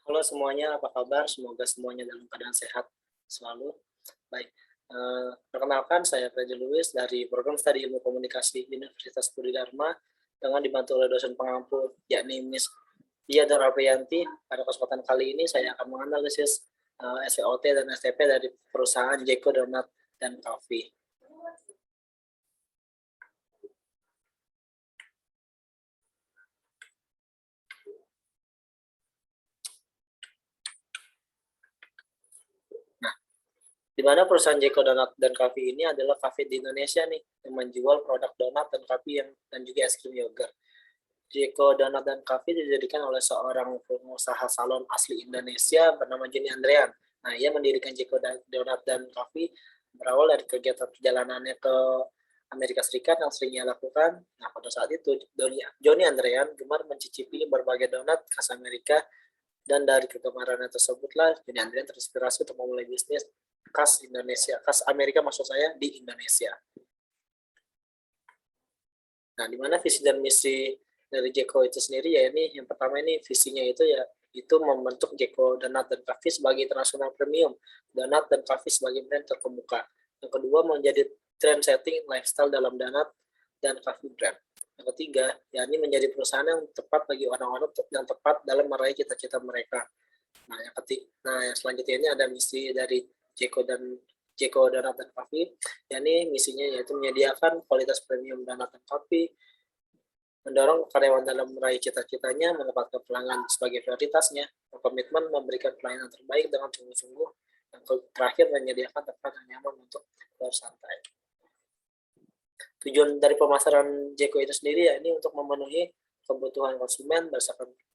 Halo semuanya, apa kabar? Semoga semuanya dalam keadaan sehat selalu. Baik, perkenalkan saya Freddy Lewis dari Program Studi Ilmu Komunikasi Universitas Budi Dharma dengan dibantu oleh dosen pengampu yakni Miss Dia dan Aprianti. Pada kesempatan kali ini saya akan menganalisis SWOT dan STP dari perusahaan Jeko Donat dan Coffee. Di mana perusahaan Jeko Donat dan Coffee ini adalah kafe di Indonesia nih, yang menjual produk donat dan coffee dan juga es krim yogurt. Jeko Donat dan Coffee didirikan oleh seorang pengusaha salon asli Indonesia bernama Joni Andrean. Nah, ia mendirikan Jeko Donat dan Coffee berawal dari kegiatan perjalanannya ke Amerika Serikat yang sering ia lakukan. Nah, pada saat itu, Joni Andrean gemar mencicipi berbagai donat khas Amerika, dan dari kegemarannya tersebutlah Joni Andrean terinspirasi untuk memulai bisnis khas Indonesia, khas Amerika maksud saya, di Indonesia. Nah, di mana visi dan misi dari Jeko itu sendiri ya ini yang pertama ini visinya itu ya itu membentuk Jeko Donat dan Coffee sebagai internasional premium, donat dan coffee sebagai brand terkemuka. Yang kedua menjadi trend setting lifestyle dalam donat dan coffee brand. Yang ketiga, ya ini menjadi perusahaan yang tepat bagi orang-orang yang tepat dalam meraih cita-cita mereka. Nah, yang selanjutnya ini ada misi dari Jeko Donat dan Coffee, yakni misinya yaitu menyediakan kualitas premium donat dan kopi, mendorong karyawan dalam meraih cita-citanya, menempatkan pelanggan sebagai prioritasnya, berkomitmen memberikan pelayanan terbaik dengan sungguh-sungguh, yang terakhir menyediakan tempat yang nyaman untuk bersantai. Tujuan dari pemasaran Jeko itu sendiri ya ini untuk memenuhi kebutuhan konsumen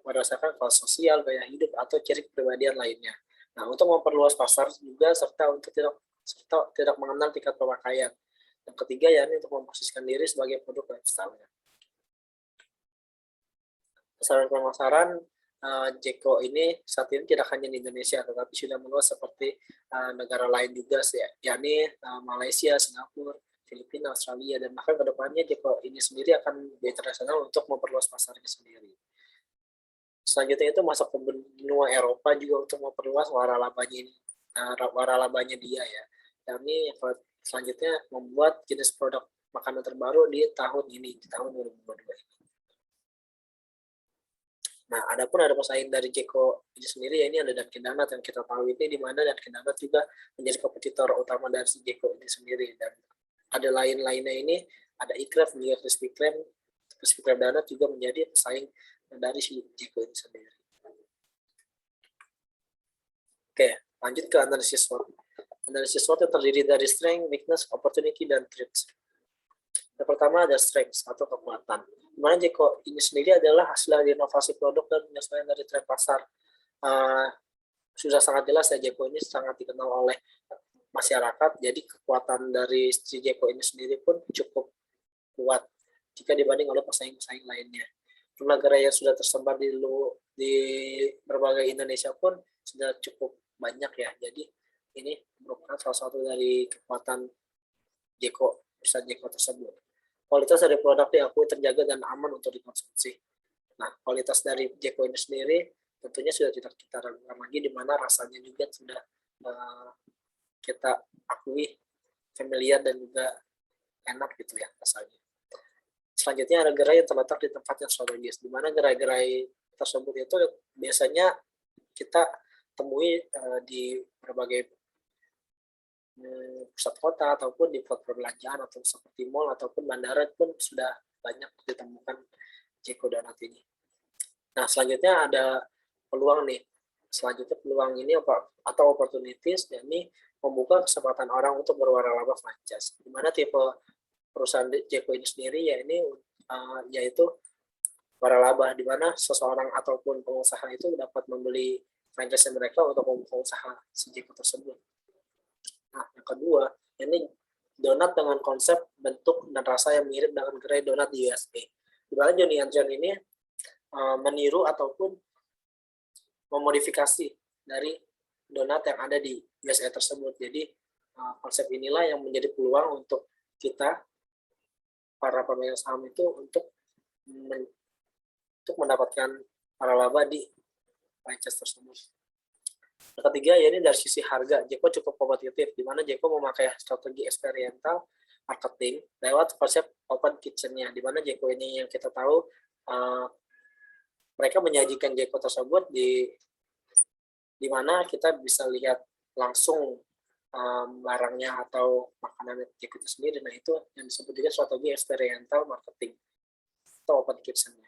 berdasarkan kelas sosial, gaya hidup, atau ciri kepribadian lainnya. Nah, untuk memperluas pasar juga serta tidak mengenal tingkat pemakaian. Yang ketiga ya ini untuk memposisikan diri sebagai produk lifestyle-nya. Sasaran pemasaran Jeko ini saat ini tidak hanya di Indonesia, tetapi sudah meluas seperti negara lain juga, yakni Malaysia, Singapura, Filipina, Australia, dan bahkan kedepannya Jeko ini sendiri akan internasional untuk memperluas pasarnya sendiri. Selanjutnya itu masuk ke benua Eropa juga untuk memperluas waralabanya dia ya. Dan ini selanjutnya membuat jenis produk makanan terbaru di tahun ini, di tahun 2022 ini. Nah, ada pesaing dari Jeko ini sendiri ya, ini ada Dunkin Donut yang kita tahu ini, di mana Dunkin Donut juga menjadi kompetitor utama dari si Jeko ini sendiri. Dan ada lain-lainnya ini, ada iKraf juga Krispy Kreme Donut juga menjadi pesaing dari si Jeko ini sendiri. Oke, lanjut ke analisis SWOT. Analisis SWOT yang terdiri dari strength, weakness, opportunity, dan threats. Yang pertama ada strength atau kekuatan. Dimana Jeko ini sendiri adalah hasil dari inovasi produk dan penyesuaian dari tren pasar. Sudah sangat jelas ya, Jeko ini sangat dikenal oleh masyarakat, jadi kekuatan dari si Jeko ini sendiri pun cukup kuat jika dibanding oleh pesaing-pesaing lainnya. Jumlah gerai yang sudah tersebar di berbagai Indonesia pun sudah cukup banyak ya, jadi ini merupakan salah satu dari kekuatan perusahaan Jeko tersebut. Kualitas dari produk diakui terjaga dan aman untuk dikonsumsi. Nah, kualitas dari Jeko ini sendiri tentunya sudah tidak kita ragukan lagi, di mana rasanya juga sudah kita akui familiar dan juga enak gitu ya rasanya. Selanjutnya ada gerai yang terletak di tempat yang strategis, di mana gerai-gerai tersebut itu biasanya kita temui di berbagai pusat kota ataupun di pusat perbelanjaan atau seperti mall ataupun bandara pun sudah banyak ditemukan Jeko Donat ini. Nah, selanjutnya ada peluang nih. Selanjutnya peluang ini atau opportunities, yakni membuka kesempatan orang untuk berwaralaba franchise. Di mana tipe perusahaan Jeko ini sendiri yaitu waralaba, di mana seseorang ataupun pengusaha itu dapat membeli franchise mereka untuk membuka usaha si Jeko tersebut. Nah, yang kedua, ini donat dengan konsep bentuk dan rasa yang mirip dengan gerai donat di USA. Di mana Joni Andrean ini meniru ataupun memodifikasi dari donat yang ada di USA tersebut. Jadi konsep inilah yang menjadi peluang untuk kita para pemegang saham itu untuk mendapatkan waralaba di franchise tersebut. Yang ketiga, ya ini dari sisi harga, Jeko cukup kompetitif, di mana Jeko memakai strategi eksperimental marketing lewat konsep open kitchen-nya, di mana Jeko ini yang kita tahu mereka menyajikan Jeko tersebut di mana kita bisa lihat langsung barangnya atau makanan Jeko itu sendiri. Nah, itu yang disebut juga strategi eksperimental marketing atau open kitchen-nya.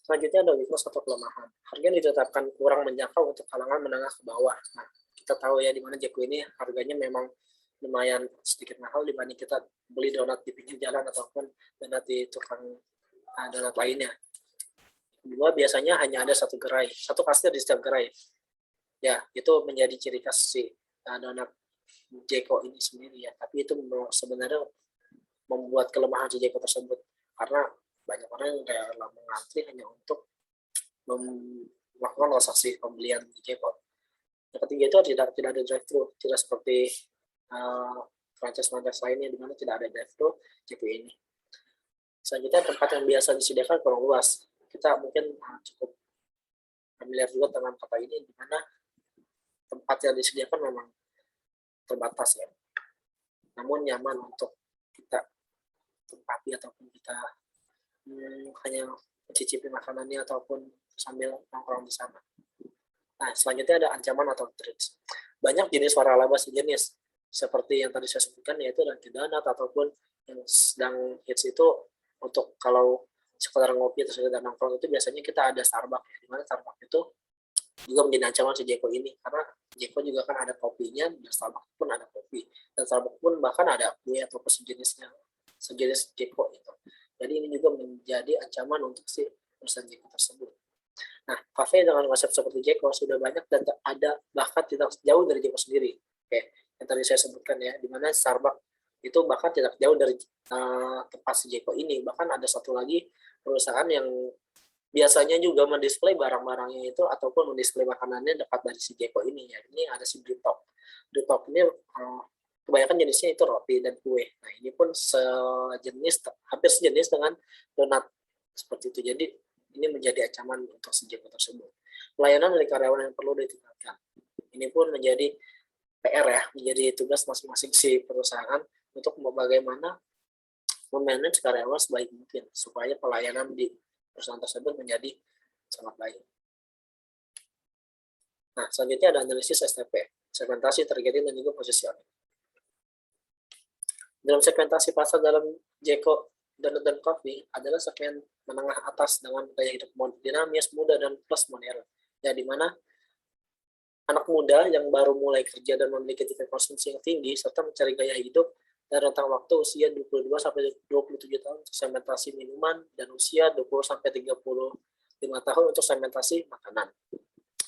Selanjutnya ada weakness atau kelemahan. Harga yang ditetapkan kurang menjangkau untuk kalangan menengah ke bawah. Nah, kita tahu ya di mana Jeko ini harganya memang lumayan sedikit mahal dibanding kita beli donat di pinggir jalan ataupun donat di tukang donat lainnya. Kedua, biasanya hanya ada satu gerai, satu kasir di setiap gerai. Ya, itu menjadi ciri khas si donat Jeko ini sendiri ya. Tapi itu sebenarnya membuat kelemahan si Jeko tersebut, karena banyak orang yang kayak mengantri hanya untuk melakukan transaksi pembelian di Jeko. Yang ketiga itu tidak ada drive-thru, tidak seperti franchise lainnya di mana tidak ada drive-thru Jeko ini. Selanjutnya, tempat yang biasa disediakan kurang luas. Kita mungkin cukup familiar juga dengan kata ini, di mana tempat yang disediakan memang terbatas ya. Namun nyaman untuk kita tempati ataupun kita hanya mencicipi makanannya ataupun sambil nongkrong di sana. Nah, selanjutnya ada ancaman atau threats. Banyak jenis waralaba sejenis, seperti yang tadi saya sebutkan, yaitu Dunkin' Donut ataupun yang sedang hits itu untuk kalau sekedar ngopi atau sekedar nongkrong itu biasanya kita ada Starbucks ya, dimana Starbucks itu juga menjadi ancaman si Jeko ini, karena Jeko juga kan ada kopinya dan Starbucks pun ada kopi, dan Starbucks pun bahkan ada kue atau sejenis Jeko itu. Jadi ini juga menjadi ancaman untuk si perusahaan Jeko tersebut. Nah, kafe dengan konsep seperti Jeko sudah banyak dan ada bahkan tidak jauh dari Jeko sendiri. Oke, yang tadi saya sebutkan ya, di mana Starbucks itu bahkan tidak jauh dari tempat si Jeko ini. Bahkan ada satu lagi perusahaan yang biasanya juga mendisplay barang-barangnya itu ataupun mendisplay makanannya dekat dari si Jeko ini ya. Ini ada si Britop. Britop ini kebanyakan jenisnya itu roti dan kue. Nah, ini pun hampir sejenis dengan donat seperti itu. Jadi ini menjadi ancaman untuk si Jeko tersebut. Pelayanan dari karyawan yang perlu ditingkatkan. Ini pun menjadi PR ya, menjadi tugas masing-masing si perusahaan untuk bagaimana memanage karyawan sebaik mungkin supaya pelayanan di perusahaan tersebut menjadi sangat baik. Nah, selanjutnya ada analisis STP, segmentasi, targeting, dan juga positioning. Dalam segmentasi pasar dalam Jeko Donut dan Coffee adalah segmen menengah atas dengan gaya hidup dinamis, muda, dan plus modern. Ya, di mana anak muda yang baru mulai kerja dan memiliki tingkat konsumsi yang tinggi serta mencari gaya hidup dan rentang waktu usia 22 sampai 27 tahun untuk segmentasi minuman dan usia 20 sampai 35 tahun untuk segmentasi makanan.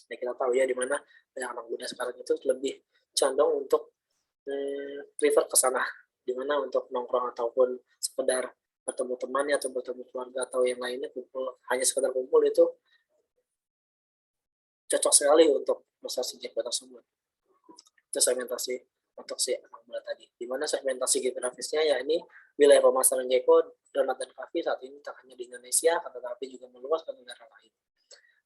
Nah, kita tahu ya di mana anak muda sekarang itu lebih condong untuk prefer ke sana, di mana untuk nongkrong ataupun sekedar bertemu temannya atau bertemu keluarga atau yang lainnya hanya sekedar kumpul itu cocok sekali untuk proses Jeko tersebut. Itu segmentasi untuk si anak muda tadi. Di mana segmentasi geografisnya ya ini wilayah pemasaran Jeko Donut dan Coffee saat ini tak hanya di Indonesia, tetapi juga meluas ke negara lain.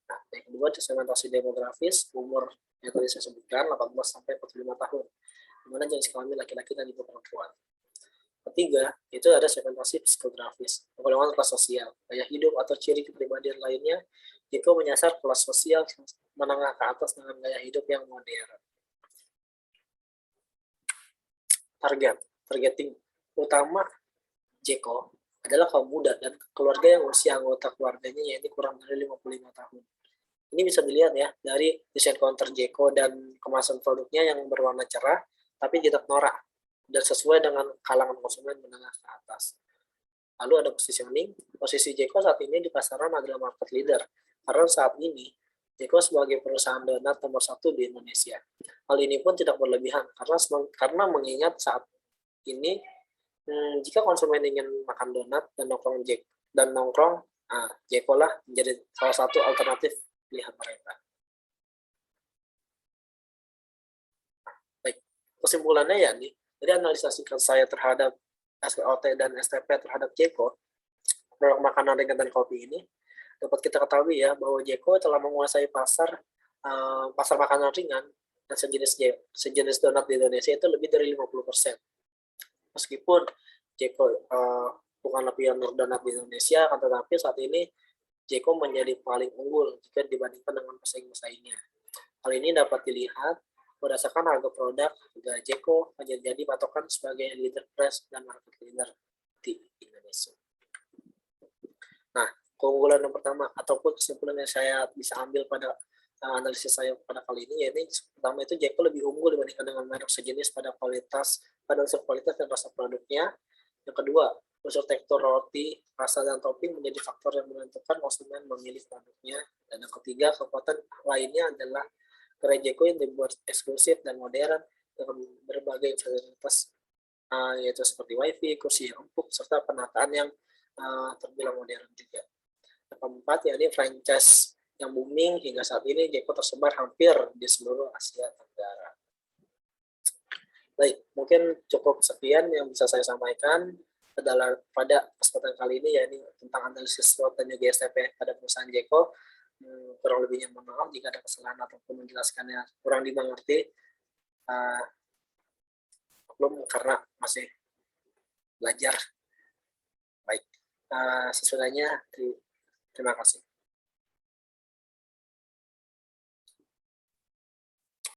Nah, yang kedua segmentasi demografis umur yang tadi saya sebutkan 18 sampai 45 tahun. Di mana jenis kelamin laki-laki dan juga perempuan. Ketiga, itu ada segmentasi psikografis, golongan kelas sosial, gaya hidup atau ciri kepribadian lainnya. Jeko menyasar kelas sosial menengah ke atas dengan gaya hidup yang modern. Targeting utama Jeko adalah kaum muda dan keluarga yang usia anggota keluarganya yaitu kurang dari 55 tahun. Ini bisa dilihat ya dari desain counter Jeko dan kemasan produknya yang berwarna cerah tapi tidak norak dan sesuai dengan kalangan konsumen menengah ke atas. Lalu ada positioning. Posisi Jeko saat ini di pasaran adalah market leader karena saat ini Jeko sebagai perusahaan donat nomor 1 di Indonesia. Hal ini pun tidak berlebihan karena mengingat saat ini jika konsumen ingin makan donat dan nongkrong, Jeko lah menjadi salah satu alternatif pilihan mereka. Baik, kesimpulannya ya nih, dari analisa singkat saya terhadap SPOT dan STP terhadap Jeko, produk makanan ringan dan kopi ini dapat kita ketahui ya bahwa Jeko telah menguasai pasar makanan ringan dan sejenis donat di Indonesia itu lebih dari 50%. Meskipun Jeko bukanlah pionir donat di Indonesia, tetapi saat ini Jeko menjadi paling unggul jika dibandingkan dengan pesaing-pesaingnya. Hal ini dapat dilihat berdasarkan harga produk, harga Jeko menjadi patokan sebagai leader price dan market leader di Indonesia. Nah, keunggulan yang pertama ataupun kesimpulan yang saya bisa ambil pada analisis saya pada kali ini, yaitu pertama itu Jeko lebih unggul dibandingkan dengan merek sejenis pada unsur kualitas dan rasa produknya. Yang kedua, unsur tekstur roti, rasa dan topping menjadi faktor yang menentukan konsumen memilih produknya. Dan yang ketiga, kekuatan lainnya adalah gerai Jeko yang dibuat eksklusif dan modern dengan berbagai fasilitas yaitu seperti wifi, kursi yang empuk, serta penataan yang terbilang modern juga. Yang keempat, yakni franchise yang booming hingga saat ini Jeko tersebar hampir di seluruh Asia Tenggara. Baik, mungkin cukup sekian yang bisa saya sampaikan pada kesempatan kali ini, yakni tentang analisis SWOT dan juga STP pada perusahaan Jeko. Kurang lebihnya mohon maaf jika ada kesalahan ataupun menjelaskannya kurang dimengerti. Belum karena masih belajar. Baik, sesudahnya terima kasih.